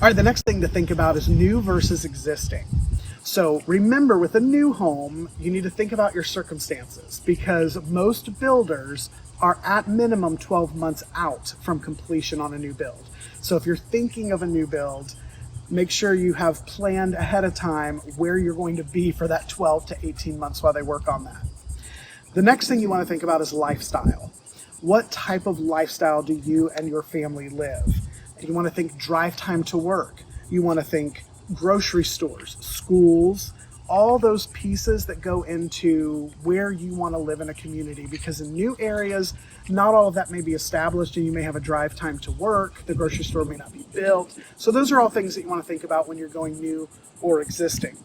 All right, the next thing to think about is new versus existing. So remember, with a new home, you need to think about your circumstances because most builders are at minimum 12 months out from completion on a new build. So if you're thinking of a new build, make sure you have planned ahead of time where you're going to be for that 12 to 18 months while they work on that. The next thing you want to think about is lifestyle. What type of lifestyle do you and your family live? You want to think drive time to work. You want to think grocery stores, schools, all those pieces that go into where you want to live in a community, because in new areas, not all of that may be established and you may have a drive time to work. The grocery store may not be built. So those are all things that you want to think about when you're going new or existing.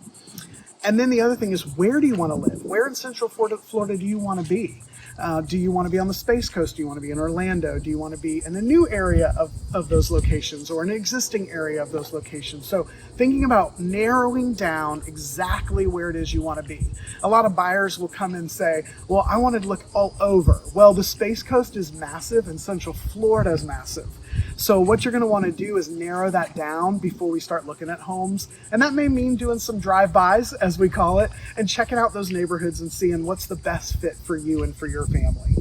And then the other thing is, where do you want to live? Where in Central Florida do you want to be? Do you want to be on the Space Coast? Do you want to be in Orlando? Do you want to be in a new area of those locations or an existing area of those locations? So thinking about narrowing down exactly where it is you want to be. A lot of buyers will come and say, well, I wanted to look all over. Well, the Space Coast is massive and Central Florida is massive. So what you're going to want to do is narrow that down before we start looking at homes. And that may mean doing some drive-bys, as we call it, and checking out those neighborhoods and seeing what's the best fit for you and for your family.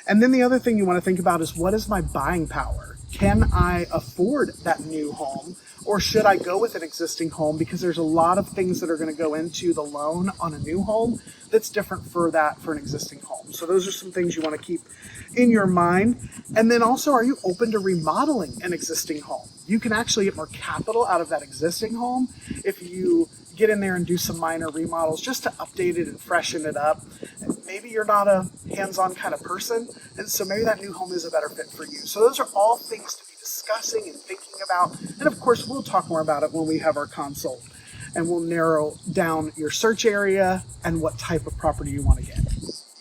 And then the other thing you want to think about is, what is my buying power? Can I afford that new home? Or should I go with an existing home? Because there's a lot of things that are going to go into the loan on a new home that's different for an existing home. So those are some things you want to keep in your mind. And then also, are you open to remodeling an existing home? You can actually get more capital out of that existing home if you get in there and do some minor remodels just to update it and freshen it up. And maybe you're not a hands-on kind of person, and so maybe that new home is a better fit for you. So those are all things to be discussing and thinking about. And of course, we'll talk more about it when we have our consult, and we'll narrow down your search area and what type of property you want to get.